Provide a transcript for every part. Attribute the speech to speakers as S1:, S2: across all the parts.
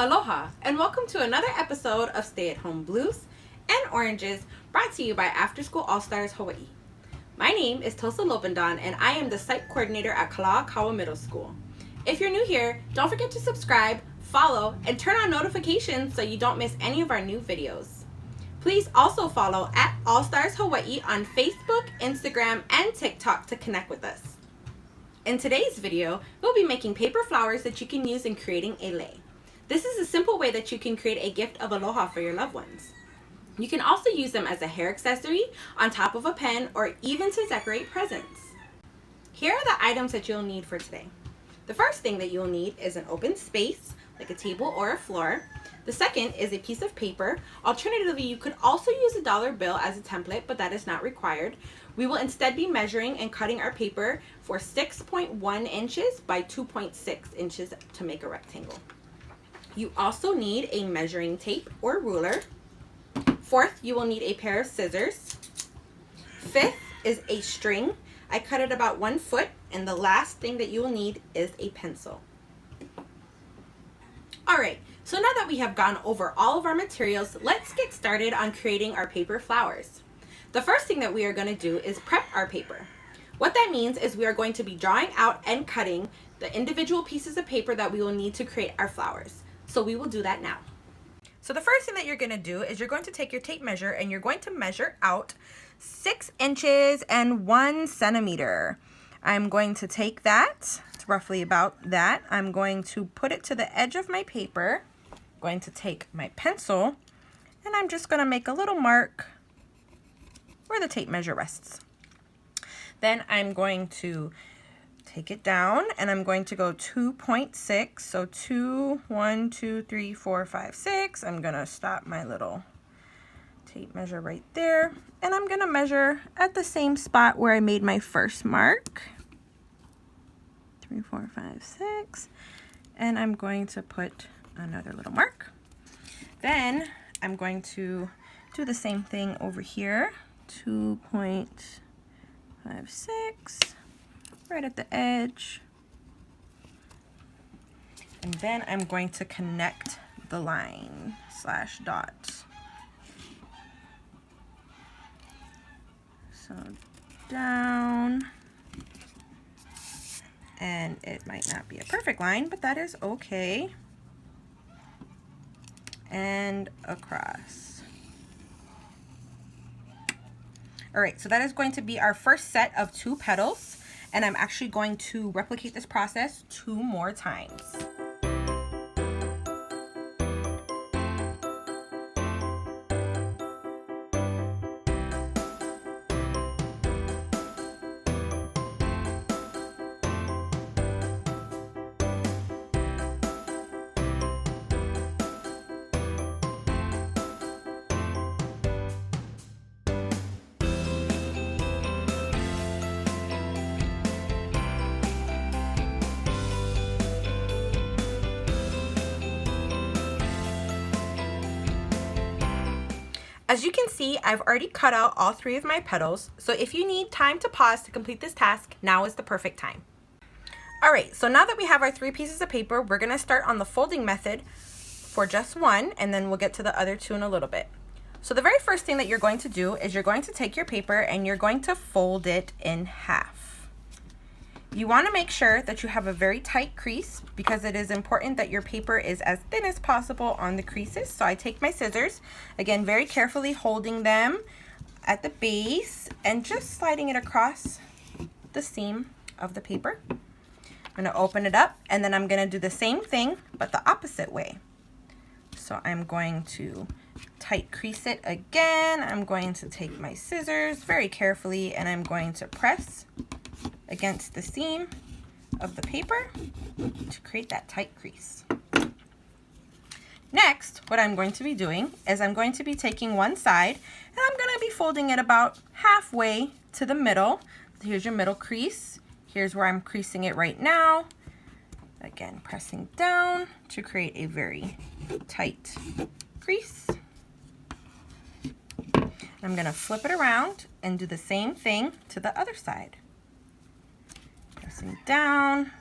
S1: Aloha, and welcome to another episode of Stay at Home Blues and Oranges, brought to you by After School All-Stars Hawaii. My name is Tosa and I am the site coordinator at Kalakaua Middle School. If you're new here, don't forget to subscribe, follow, and turn on notifications so you don't miss any of our new videos. Please also follow at All Stars Hawaii on Facebook, Instagram, and TikTok to connect with us. In today's video, we'll be making paper flowers that you can use in creating a lei. This is a simple way that you can create a gift of aloha for your loved ones. You can also use them as a hair accessory, on top of a pen, or even to decorate presents. Here are the items that you'll need for today. The first thing that you'll need is an open space, like a table or a floor. The second is a piece of paper. Alternatively, you could also use a dollar bill as a template, but that is not required. We will instead be measuring and cutting our paper for 6.1 inches by 2.6 inches to make a rectangle. You also need a measuring tape or ruler. Fourth, you will need a pair of scissors. Fifth is a string. I cut it about 1 foot, and the last thing that you will need is a pencil. Alright, so now that we have gone over all of our materials, let's get started on creating our paper flowers. The first thing that we are going to do is prep our paper. What that means is we are going to be drawing out and cutting the individual pieces of paper that we will need to create our flowers. So we will do that now. So the first thing that you're going to do is you're going to take your tape measure and you're going to measure out 6 inches and 1 centimeter. I'm going to take that, it's roughly about that. I'm going to put it to the edge of my paper. I'm going to take my pencil and I'm just going to make a little mark where the tape measure rests. Then I'm going to take it down and I'm going to go 2.6. So 2, 1, 2, 3, 4, 5, 6. I'm going to stop my little tape measure right there. And I'm going to measure at the same spot where I made my first mark. 3, 4, 5, 6. And I'm going to put another little mark. Then I'm going to do the same thing over here. 2.56. Right at the edge. And then I'm going to connect the line / dot. So down. And it might not be a perfect line, but that is okay. And across. All right, so that is going to be our first set of 2 petals. And I'm actually going to replicate this process 2 more times. As you can see, I've already cut out all 3 of my petals, so if you need time to pause to complete this task, now is the perfect time. Alright, so now that we have our 3 pieces of paper, we're going to start on the folding method for just one, and then we'll get to the other 2 in a little bit. So the very first thing that you're going to do is you're going to take your paper and you're going to fold it in half. You want to make sure that you have a very tight crease because it is important that your paper is as thin as possible on the creases. So I take my scissors, again very carefully holding them at the base and just sliding it across the seam of the paper. I'm going to open it up and then I'm going to do the same thing but the opposite way. So I'm going to tight crease it again. I'm going to take my scissors very carefully and I'm going to press against the seam of the paper to create that tight crease. Next, what I'm going to be doing is I'm going to be taking one side and I'm going to be folding it about halfway to the middle. Here's your middle crease. Here's where I'm creasing it right now. Again, pressing down to create a very tight crease. I'm going to flip it around and do the same thing to the other side. Pressing down.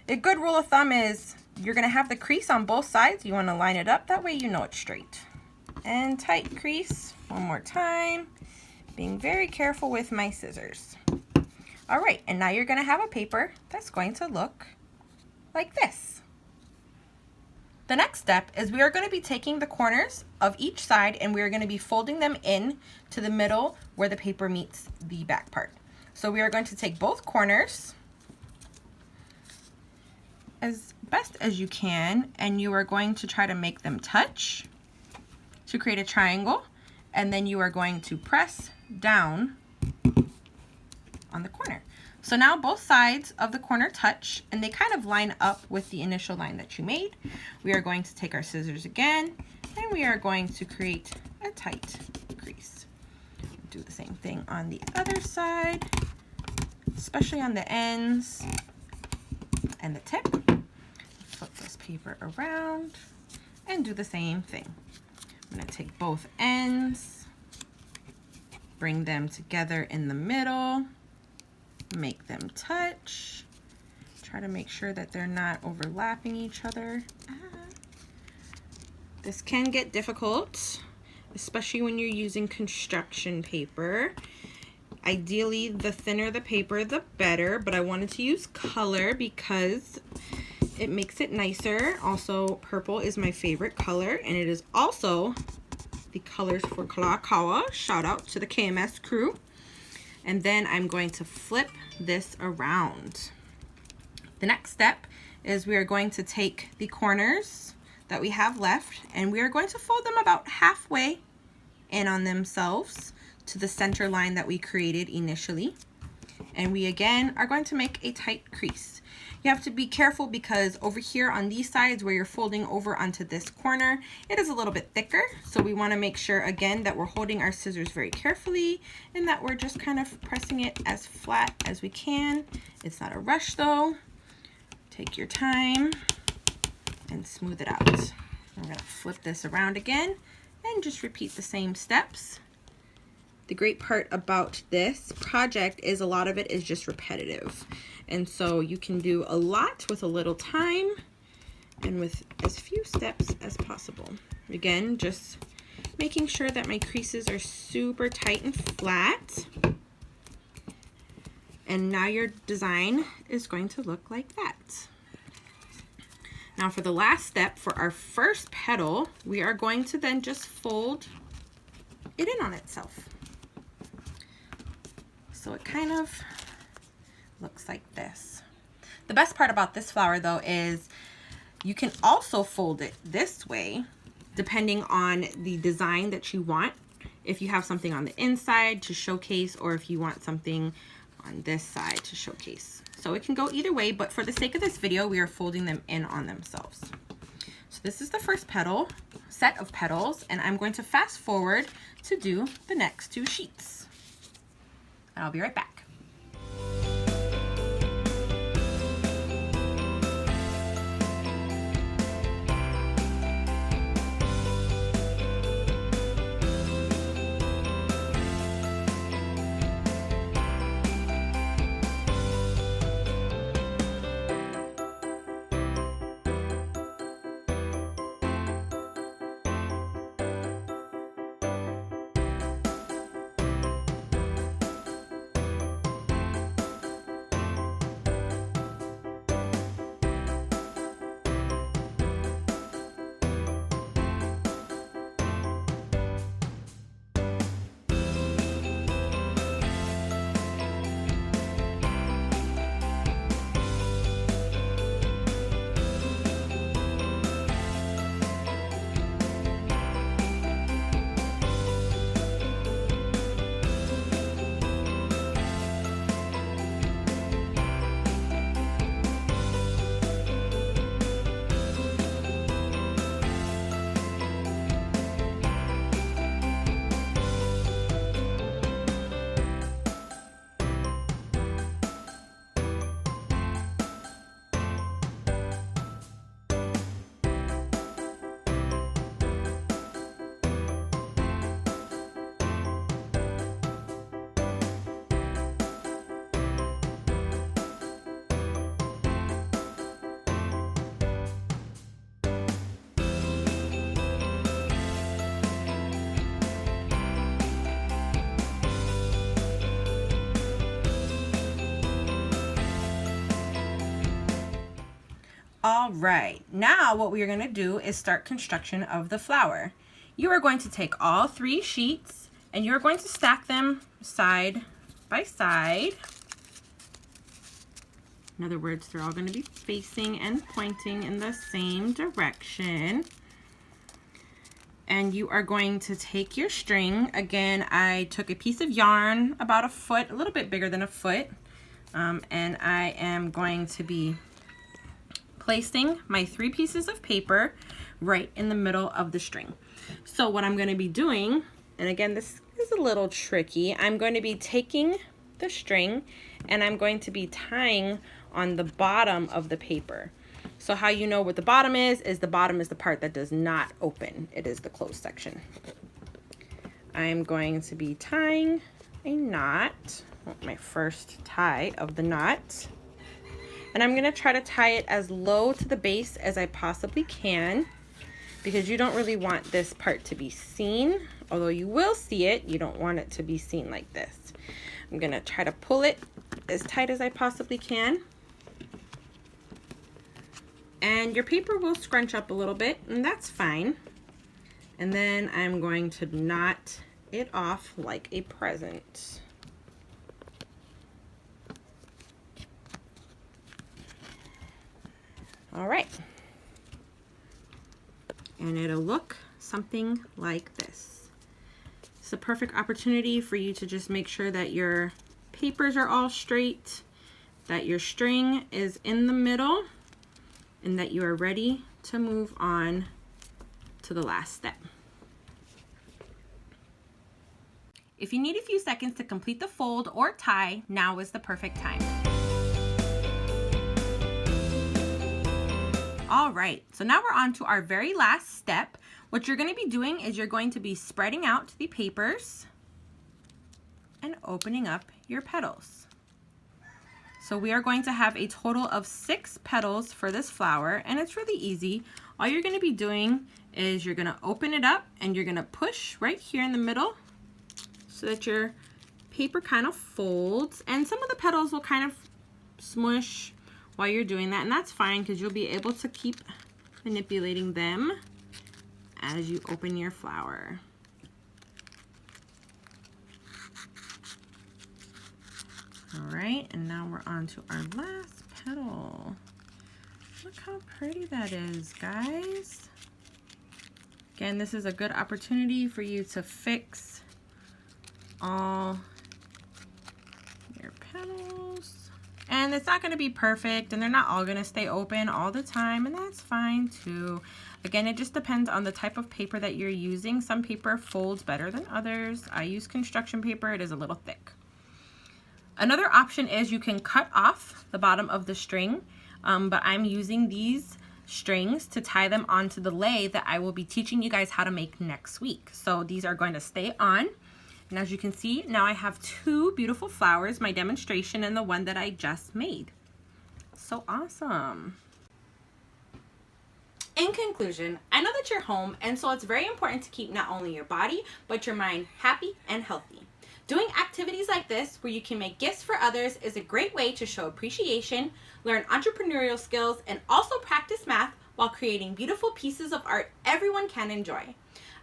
S1: A good rule of thumb is you're going to have the crease on both sides. You want to line it up. That way you know it's straight. And tight crease one more time. Being very careful with my scissors. All right, and now you're going to have a paper that's going to look like this. The next step is we are going to be taking the corners of each side and we are going to be folding them in to the middle where the paper meets the back part. So we are going to take both corners as best as you can, and you are going to try to make them touch to create a triangle, and then you are going to press down on the corner. So now both sides of the corner touch and they kind of line up with the initial line that you made. We are going to take our scissors again and we are going to create a tight crease. Do the same thing on the other side, especially on the ends and the tip. Flip this paper around and do the same thing. I'm going to take both ends, bring them together in the middle, make them touch. Try to make sure that they're not overlapping each other. This can get difficult, especially when you're using construction paper. Ideally, the thinner the paper, the better, but I wanted to use color because it makes it nicer. Also, purple is my favorite color, and it is also the colors for Kalakaua. Shout out to the KMS crew. And then I'm going to flip this around. The next step is we are going to take the corners that we have left and we are going to fold them about halfway in on themselves to the center line that we created initially. And we again are going to make a tight crease. You have to be careful because over here on these sides where you're folding over onto this corner, it is a little bit thicker. So we want to make sure again that we're holding our scissors very carefully and that we're just kind of pressing it as flat as we can. It's not a rush though. Take your time and smooth it out. I'm going to flip this around again and just repeat the same steps. The great part about this project is a lot of it is just repetitive. And so you can do a lot with a little time and with as few steps as possible. Again, just making sure that my creases are super tight and flat. And now your design is going to look like that. Now for the last step, for our first petal, we are going to then just fold it in on itself. So it kind of looks like this. The best part about this flower though is you can also fold it this way depending on the design that you want. If you have something on the inside to showcase or if you want something on this side to showcase. So it can go either way, but for the sake of this video, we are folding them in on themselves. So this is the first petal, set of petals, and I'm going to fast forward to do the next two sheets. And I'll be right back. All right, now what we are going to do is start construction of the flower. You are going to take all 3 sheets and you're going to stack them side by side. In other words, they're all going to be facing and pointing in the same direction. And you are going to take your string. Again, I took a piece of yarn about a foot, a little bit bigger than a foot. And I am going to be placing my 3 pieces of paper right in the middle of the string. So what I'm going to be doing, and again this is a little tricky, I'm going to be taking the string and I'm going to be tying on the bottom of the paper. So how you know what the bottom is the bottom is the part that does not open. It is the closed section. I'm going to be tying a knot, my first tie of the knot. And I'm going to try to tie it as low to the base as I possibly can, because you don't really want this part to be seen. Although you will see it, you don't want it to be seen like this. I'm going to try to pull it as tight as I possibly can. And your paper will scrunch up a little bit, and that's fine. And then I'm going to knot it off like a present. All right, and it'll look something like this. It's a perfect opportunity for you to just make sure that your papers are all straight, that your string is in the middle, and that you are ready to move on to the last step. If you need a few seconds to complete the fold or tie, now is the perfect time. All right, so now we're on to our very last step. What you're going to be doing is you're going to be spreading out the papers and opening up your petals. So we are going to have a total of 6 petals for this flower, and it's really easy. All you're going to be doing is you're going to open it up and you're going to push right here in the middle so that your paper kind of folds, and some of the petals will kind of smush while you're doing that, and that's fine because you'll be able to keep manipulating them as you open your flower. All right, and now we're on to our last petal. Look how pretty that is, guys. Again, this is a good opportunity for you to fix all your petals. And it's not going to be perfect, and they're not all going to stay open all the time, and that's fine too. Again, it just depends on the type of paper that you're using. Some paper folds better than others. I use construction paper. It is a little thick. Another option is you can cut off the bottom of the string, but I'm using these strings to tie them onto the lei that I will be teaching you guys how to make next week. So these are going to stay on. And as you can see, now I have 2 beautiful flowers, my demonstration and the one that I just made. So awesome. In conclusion, I know that you're home, and so it's very important to keep not only your body, but your mind happy and healthy. Doing activities like this, where you can make gifts for others, is a great way to show appreciation, learn entrepreneurial skills, and also practice math while creating beautiful pieces of art everyone can enjoy.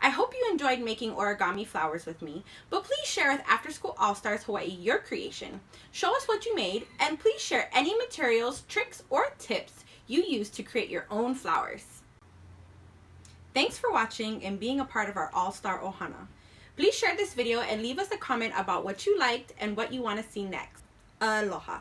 S1: I hope you enjoyed making origami flowers with me, but please share with After School All-Stars Hawaii your creation. Show us what you made, and please share any materials, tricks, or tips you use to create your own flowers. Thanks for watching and being a part of our All-Star Ohana. Please share this video and leave us a comment about what you liked and what you want to see next. Aloha.